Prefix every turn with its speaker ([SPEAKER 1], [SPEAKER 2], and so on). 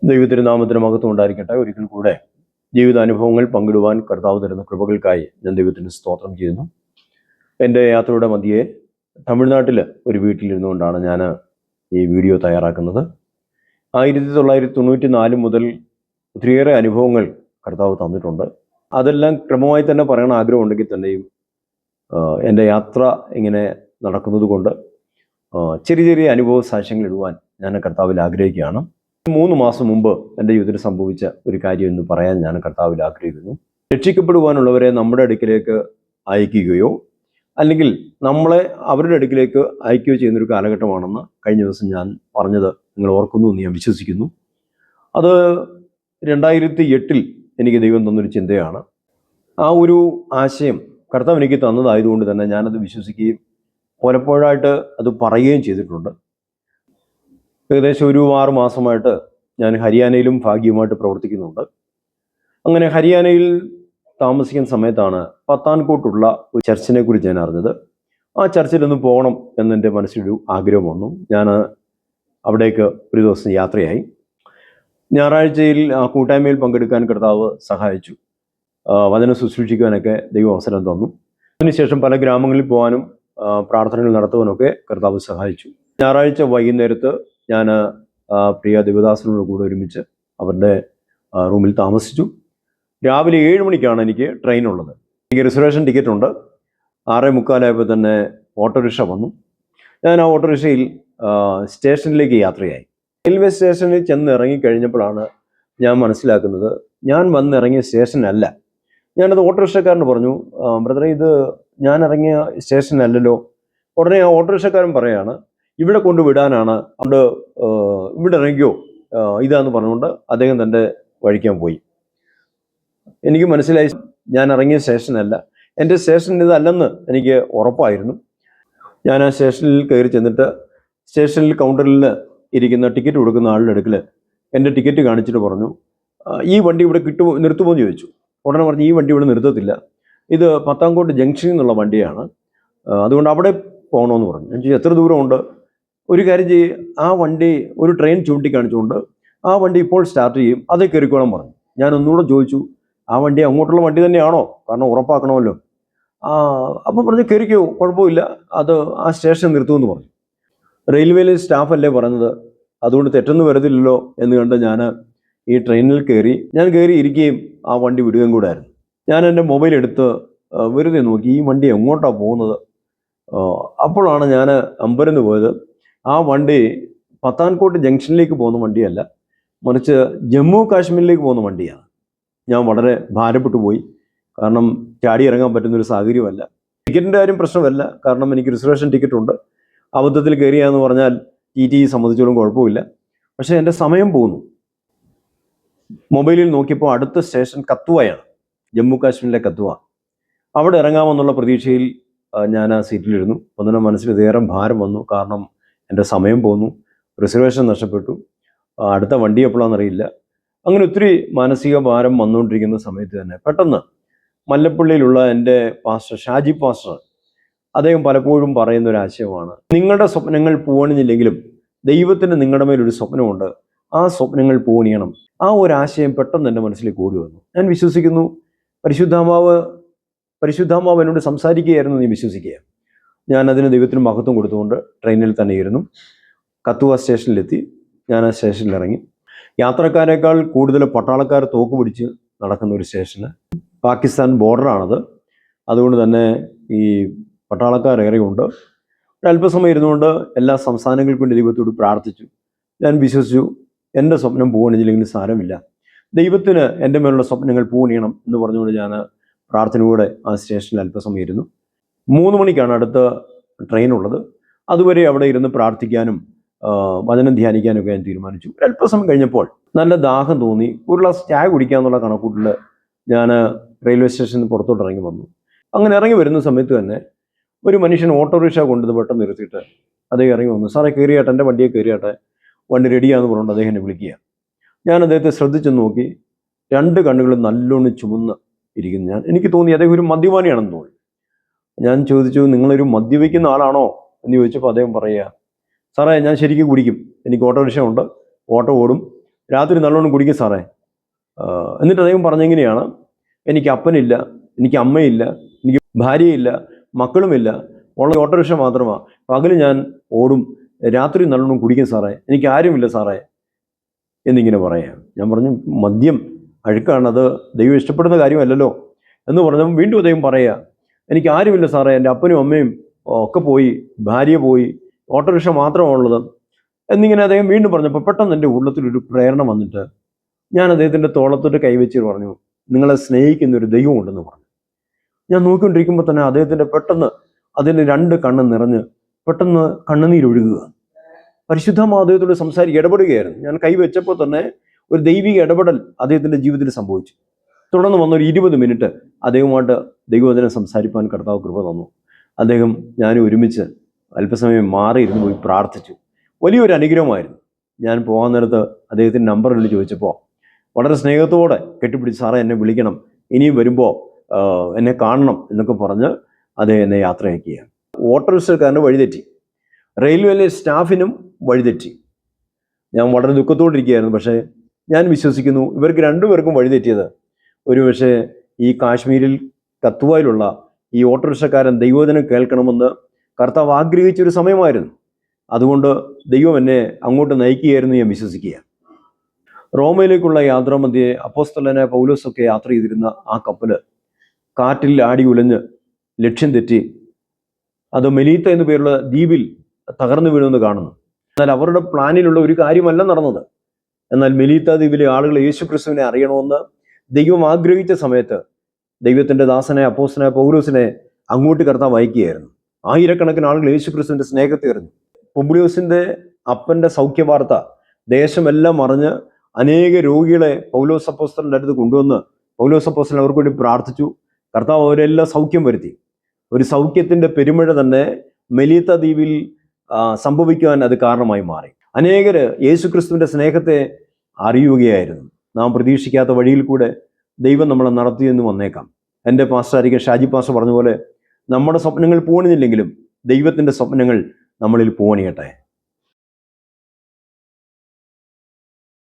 [SPEAKER 1] ദൈവത്തിൻ്റെ നാമത്തിന് മഹത്വം ഉണ്ടായിരിക്കട്ടെ. ഒരിക്കൽ കൂടെ ജീവിതാനുഭവങ്ങൾ പങ്കിടുവാൻ കർത്താവ് തരുന്ന കൃപകൾക്കായി ഞാൻ ദൈവത്തിന് സ്തോത്രം ചെയ്യുന്നു. എൻ്റെ യാത്രയുടെ മധ്യേ തമിഴ്നാട്ടിൽ ഒരു വീട്ടിലിരുന്നുകൊണ്ടാണ് ഞാൻ ഈ വീഡിയോ തയ്യാറാക്കുന്നത്. 1994 മുതൽ ഒത്തിരിയേറെ അനുഭവങ്ങൾ കർത്താവ് തന്നിട്ടുണ്ട്. അതെല്ലാം ക്രമമായി തന്നെ പറയണ ആഗ്രഹമുണ്ടെങ്കിൽ തന്നെയും എൻ്റെ യാത്ര ഇങ്ങനെ നടക്കുന്നത് കൊണ്ട് ചെറിയ ചെറിയ അനുഭവ സാക്ഷ്യങ്ങൾ ഇടുവാൻ ഞാൻ കർത്താവിൽ ആഗ്രഹിക്കുകയാണ്. 3 മാസം മുമ്പ് എൻ്റെ ജീവിതത്തിൽ സംഭവിച്ച ഒരു കാര്യം എന്ന് പറയാൻ ഞാൻ കർത്താവിൽ ആഗ്രഹിക്കുന്നു. രക്ഷിക്കപ്പെടുവാനുള്ളവരെ നമ്മുടെ അടുക്കിലേക്ക് അയക്കുകയോ അല്ലെങ്കിൽ നമ്മളെ അവരുടെ അടുക്കിലേക്ക് അയക്കുകയോ ചെയ്യുന്നൊരു കാലഘട്ടമാണെന്ന് കഴിഞ്ഞ ദിവസം ഞാൻ പറഞ്ഞത് നിങ്ങൾ ഓർക്കുന്നു എന്ന് ഞാൻ വിശ്വസിക്കുന്നു. അത് 2008 എനിക്ക് ദൈവം തന്നൊരു ചിന്തയാണ്. ആ ഒരു ആശയം കർത്താവ് എനിക്ക് തന്നതായതുകൊണ്ട് തന്നെ ഞാനത് വിശ്വസിക്കുകയും പലപ്പോഴായിട്ട് അത് പറയുകയും ചെയ്തിട്ടുണ്ട്. ഏകദേശം ഒരു 6 മാസമായിട്ട് ഞാൻ ഹരിയാനയിലും ഭാഗ്യവുമായിട്ട് പ്രവർത്തിക്കുന്നുണ്ട്. അങ്ങനെ ഹരിയാനയിൽ താമസിക്കുന്ന സമയത്താണ് പത്താൻകോട്ടുള്ള ഒരു ചർച്ചിനെ കുറിച്ച് ഞാൻ അറിഞ്ഞത്. ആ ചർച്ചിലൊന്ന് പോകണം എന്നെൻ്റെ മനസ്സിലൊരു ആഗ്രഹം വന്നു. ഞാൻ അവിടേക്ക് ഒരു ദിവസം യാത്രയായി. ഞായറാഴ്ചയിൽ ആ കൂട്ടായ്മയിൽ പങ്കെടുക്കാൻ കർത്താവ് സഹായിച്ചു. വചനം ശുശ്രൂഷിക്കുവാനൊക്കെ ദൈവം അവസരം തന്നു. അതിനുശേഷം പല ഗ്രാമങ്ങളിൽ പോകാനും പ്രാർത്ഥനകൾ നടത്തുവാനൊക്കെ കർത്താവ് സഹായിച്ചു. ഞായറാഴ്ച വൈകുന്നേരത്ത് ഞാൻ പ്രിയ ദേവദാസനോട് കൂടെ ഒരുമിച്ച് അവരുടെ റൂമിൽ താമസിച്ചു. രാവിലെ 7 മണിക്കാണ് എനിക്ക് ട്രെയിൻ ഉള്ളത്. എനിക്ക് റിസർവേഷൻ ടിക്കറ്റ് ഉണ്ട്. 6:45 തന്നെ ഓട്ടോറിക്ഷ വന്നു. ഞാൻ ആ ഓട്ടോറിക്ഷയിൽ സ്റ്റേഷനിലേക്ക് യാത്രയായി. റെയിൽവേ സ്റ്റേഷനിൽ ചെന്ന് ഇറങ്ങിക്കഴിഞ്ഞപ്പോഴാണ് ഞാൻ മനസ്സിലാക്കുന്നത് ഞാൻ വന്നിറങ്ങിയ സ്റ്റേഷനല്ല. ഞാനത് ഓട്ടോറിക്ഷക്കാരന് പറഞ്ഞു, ബ്രദറെ, ഇത് ഞാൻ ഇറങ്ങിയ സ്റ്റേഷനല്ലല്ലോ. ഉടനെ ആ ഓട്ടോറിക്ഷക്കാരൻ പറയാണ്, ഇവിടെ കൊണ്ടുവിടാനാണ്, അവിടെ ഇവിടെ ഇറങ്ങിയോ ഇതാന്ന് പറഞ്ഞുകൊണ്ട് അദ്ദേഹം തൻ്റെ വഴിക്കാൻ പോയി. എനിക്ക് മനസ്സിലായി ഞാൻ ഇറങ്ങിയ സ്റ്റേഷനല്ല, എൻ്റെ സ്റ്റേഷൻ ഇതല്ലെന്ന് എനിക്ക് ഉറപ്പായിരുന്നു. ഞാൻ ആ സ്റ്റേഷനിൽ കയറി ചെന്നിട്ട് സ്റ്റേഷനിൽ കൗണ്ടറിൽ ഇരിക്കുന്ന ടിക്കറ്റ് കൊടുക്കുന്ന ആളുടെ അടുക്കൽ എൻ്റെ ടിക്കറ്റ് കാണിച്ചിട്ട് പറഞ്ഞു, ഈ വണ്ടി ഇവിടെ നിർത്തുമോ എന്ന് ചോദിച്ചു. ഉടനെ പറഞ്ഞു, ഈ വണ്ടി ഇവിടെ നിർത്തത്തില്ല, ഇത് പത്താൻകോട്ട് ജംഗ്ഷനിൽ നിന്നുള്ള വണ്ടിയാണ്, അതുകൊണ്ട് അവിടെ പോകണമെന്ന് പറഞ്ഞു. ഞാൻ ചോദിച്ചു, എത്ര ദൂരമുണ്ട്? ഒരു കാര്യം ചെയ്യും, ആ വണ്ടി ഒരു ട്രെയിൻ ചൂണ്ടിക്കാണിച്ചുകൊണ്ട് ആ വണ്ടി ഇപ്പോൾ സ്റ്റാർട്ട് ചെയ്യും, അതേ കയറിക്കോളം പറഞ്ഞു. ഞാൻ ഒന്നുകൂടെ ചോദിച്ചു, ആ വണ്ടി അങ്ങോട്ടുള്ള വണ്ടി തന്നെയാണോ? കാരണം ഉറപ്പാക്കണമല്ലോ. അപ്പം പറഞ്ഞു, കയറിക്കോ, കുഴപ്പമില്ല, അത് ആ സ്റ്റേഷൻ നിർത്തുമെന്ന് പറഞ്ഞു. റെയിൽവേയിലെ സ്റ്റാഫല്ലേ പറഞ്ഞത്, അതുകൊണ്ട് തെറ്റൊന്നും വരത്തില്ലല്ലോ എന്ന് കണ്ട് ഞാൻ ഈ ട്രെയിനിൽ ഞാൻ കയറി ഇരിക്കുകയും ആ വണ്ടി വിടുകയും കൂടെ ആയിരുന്നു. ഞാൻ എൻ്റെ മൊബൈൽ എടുത്ത് വെറുതെ നോക്കി, ഈ വണ്ടി എങ്ങോട്ടാണ് പോകുന്നത്. അപ്പോഴാണ് ഞാൻ അമ്പരന്ന് പോയത്. ആ വണ്ടി പത്താൻകോട്ട് ജംഗ്ഷനിലേക്ക് പോകുന്ന വണ്ടിയല്ല, മറിച്ച് ജമ്മു കാശ്മീരിലേക്ക് പോകുന്ന വണ്ടിയാണ്. ഞാൻ വളരെ ഭാരപ്പെട്ടു പോയി. കാരണം ചാടി ഇറങ്ങാൻ പറ്റുന്നൊരു സാഹചര്യമല്ല. ടിക്കറ്റിൻ്റെ കാര്യം പ്രശ്നമല്ല, കാരണം എനിക്ക് റിസർവേഷൻ ടിക്കറ്റ് ഉണ്ട്. അബദ്ധത്തിൽ കയറിയാന്ന് പറഞ്ഞാൽ TT സംബന്ധിച്ചോളം കുഴപ്പമില്ല. പക്ഷേ എൻ്റെ സമയം പോകുന്നു. മൊബൈലിൽ നോക്കിയപ്പോൾ അടുത്ത സ്റ്റേഷൻ കത്തുവയാണ്, ജമ്മു കാശ്മീരിലെ കത്തുവ. അവിടെ ഇറങ്ങാമെന്നുള്ള പ്രതീക്ഷയിൽ ഞാൻ ആ സീറ്റിലിരുന്നു. ഒന്നിനെ മനസ്സിൽ ഇതേറെ ഭാരം വന്നു. കാരണം എൻ്റെ സമയം പോന്നു, റിസർവേഷൻ നഷ്ടപ്പെട്ടു, അടുത്ത വണ്ടി എപ്പോഴാണെന്നറിയില്ല. അങ്ങനെ ഒത്തിരി മാനസിക ഭാരം വന്നുകൊണ്ടിരിക്കുന്ന സമയത്ത് തന്നെ പെട്ടെന്ന് മല്ലപ്പള്ളിയിലുള്ള എൻ്റെ പാസ്റ്റർ ഷാജി പാസ്റ്റർ, അദ്ദേഹം പലപ്പോഴും പറയുന്ന ഒരു ആശയമാണ്, നിങ്ങളുടെ സ്വപ്നങ്ങൾ പൂവണിഞ്ഞില്ലെങ്കിലും ദൈവത്തിന് നിങ്ങളുടെ മേലൊരു സ്വപ്നമുണ്ട്, ആ സ്വപ്നങ്ങൾ പൂവണിയണം. ആ ഒരു ആശയം പെട്ടെന്ന് എൻ്റെ മനസ്സിലേക്ക് ഓടി വന്നു. ഞാൻ വിശ്വസിക്കുന്നു പരിശുദ്ധാത്മാവ് എന്നോട് സംസാരിക്കുകയായിരുന്നു എന്ന് വിശ്വസിക്കുക. ഞാൻ അതിന് ദൈവത്തിന് മഹത്വം കൊടുത്തുകൊണ്ട് ട്രെയിനിൽ തന്നെ ഇരുന്നു. കത്തുവ സ്റ്റേഷനിലെത്തി. ഞാൻ ആ സ്റ്റേഷനിൽ ഇറങ്ങി. യാത്രക്കാരേക്കാൾ കൂടുതൽ പട്ടാളക്കാർ തോക്ക് പിടിച്ച് നടക്കുന്ന ഒരു സ്റ്റേഷന്, പാകിസ്ഥാൻ ബോർഡറാണത്. അതുകൊണ്ട് തന്നെ ഈ പട്ടാളക്കാരേറെയുണ്ട്. ഒരല്പസമയം ഇരുന്നുകൊണ്ട് എല്ലാ സംസ്ഥാനങ്ങൾക്കും വേണ്ടി ദൈവത്തോട് പ്രാർത്ഥിച്ചു. ഞാൻ വിശ്വസിച്ചു, എൻ്റെ സ്വപ്നം പൂവണിഞ്ഞില്ലെങ്കിലും സാരമില്ല, ദൈവത്തിന് എൻ്റെ മേലുള്ള സ്വപ്നങ്ങൾ പൂവണിയണം എന്ന് പറഞ്ഞുകൊണ്ട് ഞാൻ പ്രാർത്ഥനയോടെ ആ സ്റ്റേഷനിൽ അല്പസമയം ഇരുന്നു. 3 മണിക്കാണ് അടുത്ത ട്രെയിൻ ഉള്ളത്. അതുവരെ അവിടെ ഇരുന്ന് പ്രാർത്ഥിക്കാനും വചനം ധ്യാനിക്കാനൊക്കെ ഞാൻ തീരുമാനിച്ചു. ഒരല്പസമയം കഴിഞ്ഞപ്പോൾ നല്ല ദാഹം തോന്നി. ഒരു ഗ്ലാസ് ചായ കുടിക്കാമെന്നുള്ള കണക്കൂട്ടിൽ ഞാൻ റെയിൽവേ സ്റ്റേഷനിൽ പുറത്തോട്ട് ഇറങ്ങി വന്നു. അങ്ങനെ ഇറങ്ങി വരുന്ന സമയത്ത് തന്നെ ഒരു മനുഷ്യൻ ഓട്ടോറിക്ഷ കൊണ്ടുവന്ന് പെട്ടെന്ന് നിർത്തിയിട്ട് അദ്ദേഹം ഇറങ്ങി വന്നു. സാറേ, കയറിയാട്ടെ, എൻ്റെ വണ്ടിയെ കയറിയാട്ടെ, വണ്ടി റെഡിയാന്ന് പറഞ്ഞുകൊണ്ട് അദ്ദേഹം എന്നെ വിളിക്കുക. ഞാൻ അദ്ദേഹത്തെ ശ്രദ്ധിച്ചു നോക്കി. 2 കണ്ണുകളും നല്ലോണം ചുമന്ന് ഇരിക്കുന്നു. എനിക്ക് തോന്നി അദ്ദേഹം ഒരു മദ്യപാനിയാണെന്ന് തോന്നി. ഞാൻ ചോദിച്ചു, നിങ്ങളൊരു മദ്യപിക്കുന്ന ആളാണോ എന്ന് ചോദിച്ചപ്പോൾ അദ്ദേഹം പറയുക, സാറേ, ഞാൻ ശരിക്കും കുടിക്കും, എനിക്ക് ഓട്ടോറിക്ഷ ഉണ്ട്, ഓട്ടോ ഓടും, രാത്രി നല്ലോണം കുടിക്കും സാറേ. എന്നിട്ട് അദ്ദേഹം പറഞ്ഞെങ്ങനെയാണ്, എനിക്ക് അപ്പനില്ല, എനിക്ക് അമ്മയില്ല, എനിക്ക് ഭാര്യയില്ല, മക്കളുമില്ല, ഉള്ള ഓട്ടോറിക്ഷ മാത്രമാണ്. പകൽ ഞാൻ ഓടും, രാത്രി നല്ലോണം കുടിക്കും സാറേ, എനിക്ക് ആരുമില്ല സാറേ എന്നിങ്ങനെ പറയാം. ഞാൻ പറഞ്ഞു, മദ്യം അഴുക്കാണ്, അത് ദൈവം ഇഷ്ടപ്പെടുന്ന കാര്യമല്ലല്ലോ എന്ന് പറഞ്ഞപ്പോൾ വീണ്ടും അദ്ദേഹം പറയുക, എനിക്ക് ആരുമില്ല സാറേ, എൻ്റെ അപ്പനും അമ്മയും ഒക്കെ പോയി, ഭാര്യ പോയി, ഓട്ടോറിക്ഷ മാത്രമാണുള്ളത് എന്നിങ്ങനെ അദ്ദേഹം വീണ്ടും പറഞ്ഞപ്പോൾ പെട്ടെന്ന് എൻ്റെ ഉള്ളത്തിലൊരു പ്രേരണ വന്നിട്ട് ഞാൻ അദ്ദേഹത്തിൻ്റെ തോളത്തോട്ട് കൈവച്ച് പറഞ്ഞു, നിങ്ങളെ സ്നേഹിക്കുന്ന ഒരു ദൈവമുണ്ടെന്ന് പറഞ്ഞു. ഞാൻ നോക്കിക്കൊണ്ടിരിക്കുമ്പോൾ തന്നെ അദ്ദേഹത്തിൻ്റെ പെട്ടെന്ന് അതിന് 2 കണ്ണ് നിറഞ്ഞ് പെട്ടെന്ന് കണ്ണുനീരൊഴുകുക. പരിശുദ്ധമായ അദ്ദേഹത്തോട് ഇടപെടുകയായിരുന്നു. ഞാൻ കൈവച്ചപ്പോൾ തന്നെ ഒരു ദൈവിക ഇടപെടൽ അദ്ദേഹത്തിൻ്റെ ജീവിതത്തിൽ സംഭവിച്ചു. തുടർന്ന് വന്നൊരു 20 മിനിറ്റ് അദ്ദേഹവുമായിട്ട് ദൈവവചനം സംസാരിപ്പാൻ കർത്താവ് കൃപ തന്നു. അദ്ദേഹം ഞാനും ഒരുമിച്ച് അല്പസമയം മാറിയിരുന്ന് പോയി പ്രാർത്ഥിച്ചു. വലിയൊരു അനുഗ്രഹമായിരുന്നു. ഞാൻ പോകാൻ നേരത്ത് അദ്ദേഹത്തിൻ്റെ നമ്പർ വിളിച്ച് ചോദിച്ചപ്പോൾ വളരെ സ്നേഹത്തോടെ കെട്ടിപ്പിടിച്ച്, സാറേ എന്നെ വിളിക്കണം, ഇനിയും വരുമ്പോൾ എന്നെ കാണണം എന്നൊക്കെ പറഞ്ഞ് അദ്ദേഹം എന്നെ യാത്രയാക്കിയാണ്. ഓട്ടോറിക്ഷക്കാരന് വഴിതെറ്റി, റെയിൽവേയിലെ സ്റ്റാഫിനും വഴിതെറ്റി. ഞാൻ വളരെ ദുഃഖത്തോടിരിക്കുകയായിരുന്നു. പക്ഷേ ഞാൻ വിശ്വസിക്കുന്നു ഇവർക്ക് 2 പേർക്കും വഴിതെറ്റിയത് ഒരുപക്ഷെ ഈ കാശ്മീരിൽ കത്തുവായിലുള്ള ഈ ഓട്ടോറിക്ഷക്കാരൻ ദൈവവചനം കേൾക്കണമെന്ന് കർത്താവ് ആഗ്രഹിച്ചൊരു സമയമായിരുന്നു. അതുകൊണ്ട് ദൈവം എന്നെ അങ്ങോട്ട് നയിക്കുകയായിരുന്നു ഞാൻ വിശ്വസിക്കുക. റോമയിലേക്കുള്ള യാത്രാമധ്യേ അപ്പോസ്തലനായ പൗലോസൊക്കെ യാത്ര ചെയ്തിരുന്ന ആ കപ്പല് കാറ്റിൽ ആടി ഉലഞ്ഞ് ലക്ഷ്യം തെറ്റി അത് മെലീത്ത എന്നു പേരുള്ള ദ്വീപിൽ തകർന്നു വീഴുമെന്ന് കാണുന്നു. എന്നാൽ അവരുടെ പ്ലാനിലുള്ള ഒരു കാര്യമല്ല നടന്നത്. എന്നാൽ മെലീത്ത ദ്വീപിലെ ആളുകൾ യേശുക്രിസ്തുവിനെ അറിയണമെന്ന് ദൈവം ആഗ്രഹിച്ച സമയത്ത് ദൈവത്തിൻ്റെ ദാസനായ അപ്പോസ്തലനായ പൗലോസിനെ അങ്ങോട്ട് കർത്താവ് അയക്കുകയായിരുന്നു. ആയിരക്കണക്കിന് ആളുകൾ യേശുക്രിസ്തുവിൻ്റെ സ്നേഹത്തെ അറിഞ്ഞു. പുബ്ലിയോസിൻ്റെ അപ്പൻ്റെ സൗഖ്യവാർത്ത ദേശമെല്ലാം അറിഞ്ഞ് അനേക രോഗികളെ പൗലോസ് അപ്പോസ്തലൻ്റെ അടുത്ത് കൊണ്ടുവന്ന് പൗലോസ് അപ്പോസ്തലൻ അവർക്ക് വേണ്ടി പ്രാർത്ഥിച്ചു. കർത്താവ് അവരെല്ലാം സൗഖ്യം വരുത്തി. ഒരു സൗഖ്യത്തിൻ്റെ പെരുമഴ തന്നെ മെലീത്ത ദ്വീപിൽ സംഭവിക്കുവാൻ അത് കാരണമായി മാറി. അനേകർ യേശുക്രിസ്തുവിൻ്റെ സ്നേഹത്തെ അറിയുകയായിരുന്നു. നാം പ്രതീക്ഷിക്കാത്ത വഴിയിൽ കൂടെ ദൈവം നമ്മളെ നടത്തിയെന്ന് വന്നേക്കാം. എൻ്റെ പാസ്റ്ററായിരിക്കും ഷാജി പാസ്റ്റർ പറഞ്ഞ പോലെ നമ്മുടെ സ്വപ്നങ്ങൾ പൂവണിഞ്ഞില്ലെങ്കിലും ദൈവത്തിൻ്റെ സ്വപ്നങ്ങൾ നമ്മളിൽ പൂവണിയട്ടെ.